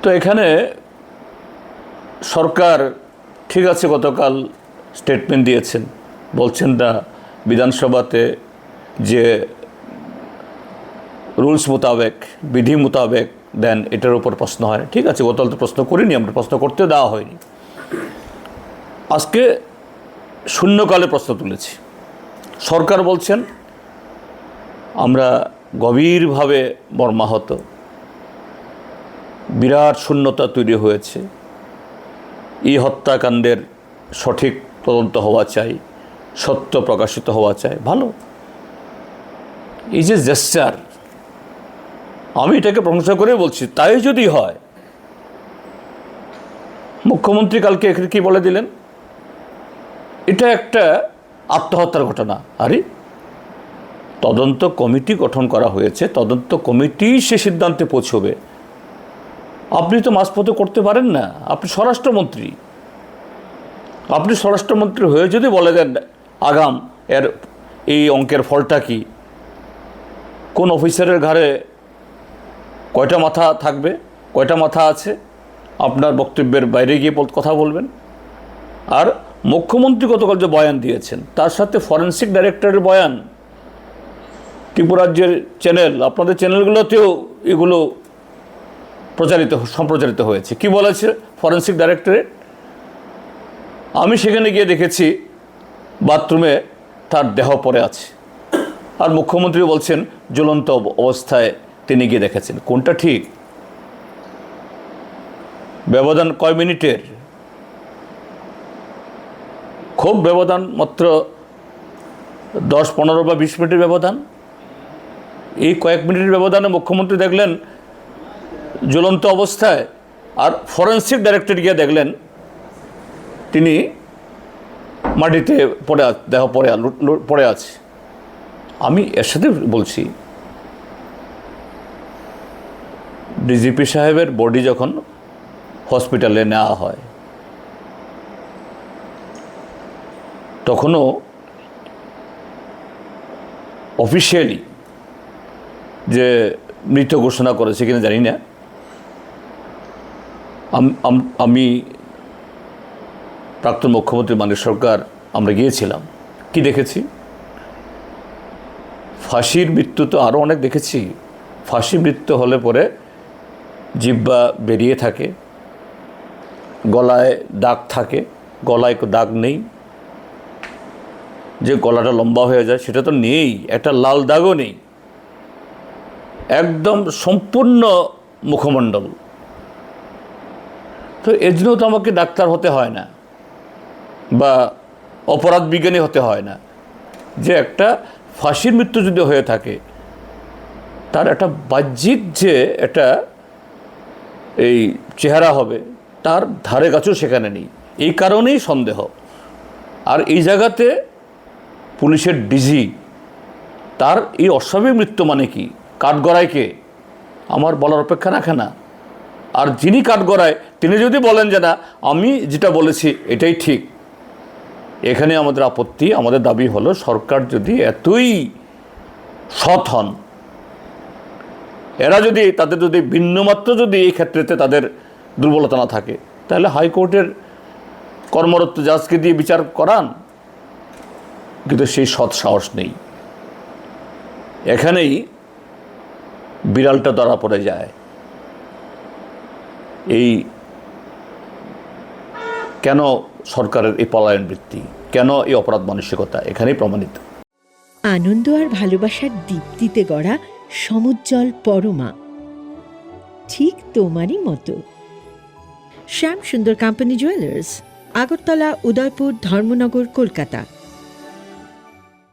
তো এখানে সরকার ঠিক আছে, গতকাল স্টেটমেন্ট দিয়েছেন, বলছেন না বিধানসভাতে যে রুলস মোতাবেক, বিধি মোতাবেক দেন, এটার উপর প্রশ্ন হয়। ঠিক আছে, গতকাল তো প্রশ্ন করিনি আমরা, প্রশ্ন করতে দেওয়া হয়নি। আজকে শূন্যকালে প্রশ্ন তুলেছি। সরকার বলছেন আমরা গভীরভাবে মর্মাহত, বিরাট শূন্যতা তৈরি হয়েছে, এই হত্যাকাণ্ডের সঠিক তদন্ত হওয়া চাই, সত্য প্রকাশিত হওয়া চাই। ভালো, এই যে জেস্চার, আমি এটাকে প্রশংসা করে বলছি। তাই যদি হয়, মুখ্যমন্ত্রী কালকে এখানে কী বলে দিলেন, এটা একটা আত্মহত্যার ঘটনা। আরে তদন্ত কমিটি গঠন করা হয়েছে, তদন্ত কমিটি সে সিদ্ধান্তে পৌঁছবে। আপনি তো মাঝপথে করতে পারেন না। আপনি স্বরাষ্ট্রমন্ত্রী, আপনি স্বরাষ্ট্রমন্ত্রী হয়ে যদি বলে দেন আগাম এর এই অঙ্কের ফলটা কি, কোন অফিসারের ঘাড়ে কয়টা মাথা থাকবে, কয়টা মাথা আছে, আপনার বক্তব্যের বাইরে গিয়ে কথা বলবেন। আর মুখ্যমন্ত্রী গতকাল যে বয়ান দিয়েছেন, তার সাথে ফরেনসিক ডাইরেক্টরের বয়ান, ত্রিপুরাজ্যের চ্যানেল, আপনাদের চ্যানেলগুলোতেও এগুলো সম্প্রচারিত হয়েছে। কি বলেছে ফরেনসিক ডাইরেক্টরেট? আমি সেখানে গিয়ে দেখেছি বাথরুমে তার দেহ পড়ে আছে, আর মুখ্যমন্ত্রী বলছেন জ্বলন্ত অবস্থায় তিনি গিয়ে দেখেছেন। কোনটা ঠিক? ব্যবধান কয় মিনিটের? খুব ব্যবধান, মাত্র 10, 15 বা 20 মিনিটের ব্যবধান। এই কয়েক মিনিটের ব্যবধানে মুখ্যমন্ত্রী দেখলেন জ্বলন্ত অবস্থায়, আর ফরেনসিক ডাইরেক্টর গিয়ে দেখলেন তিনি মাটিতে দেহ পড়ে আছে। আমি এর সাথে বলছি, ডিজিপি সাহেবের বডি যখন হসপিটালে নেওয়া হয়, তখনও অফিসিয়ালি যে মৃত ঘোষণা করেছে কিনা জানি না, আমি প্রাক্তন মুখ্যমন্ত্রী মানিক সরকার আমরা গিয়েছিলাম। কি দেখেছি? ফাঁসির মৃত্যু তো আরও অনেক দেখেছি। ফাঁসি মৃত্যু হলে পরে জিহ্বা বেরিয়ে থাকে, গলায় দাগ থাকে, গলায় দাগ নেই, যে গলাটা লম্বা হয়ে যায় সেটা তো নেই, একটা লাল দাগও নেই, একদম সম্পূর্ণ মুখমণ্ডল। তো এর জন্য তো আমাকে ডাক্তার হতে হয় না বা অপরাধ বিজ্ঞানী হতে হয় না, যে একটা ফাঁসির মৃত্যু যদি হয়ে থাকে তার একটা বাহ্যিক যে একটা এই চেহারা হবে, তার ধারে কাছেও সেখানে নেই। এই কারণেই সন্দেহ। আর এই জায়গাতে পুলিশের ডিজি, তার এই অস্বাভাবিক মৃত্যু মানে কি? কাঠগড়ায় কে? আমার বলার অপেক্ষা রাখে না। আর যিনি কাঠগড়ায়, তিনি যদি বলেন যে না আমি যেটা বলেছি এটাই ঠিক, এখানে আমাদের আপত্তি। আমাদের দাবি হলো সরকার যদি এতই সৎ হন, এরা যদি তাদের যদি বিন্দুমাত্র যদি এই ক্ষেত্রেতে তাদের দুর্বলতা না থাকে, তাহলে হাইকোর্টের কর্মরত জাজকে দিয়ে বিচার করান। কিন্তু সেই সৎ সাহস নেই। এখানেই বিড়ালটা ধরা পড়ে যায়। এই কেন সরকারের এই পলায়ন বৃত্তি, কেন এই অপরাধ মানসিকতা, এখানেই প্রমাণিত। আনন্দ আর ভালোবাসার দীপ্তিতে গড়া সমুজ্জ্বল পরমা, ঠিক তোমারই মতো। শ্যাম সুন্দর কোম্পানি জুয়েলার্স, আগরতলা, উদয়পুর, ধর্মনগর, কলকাতা।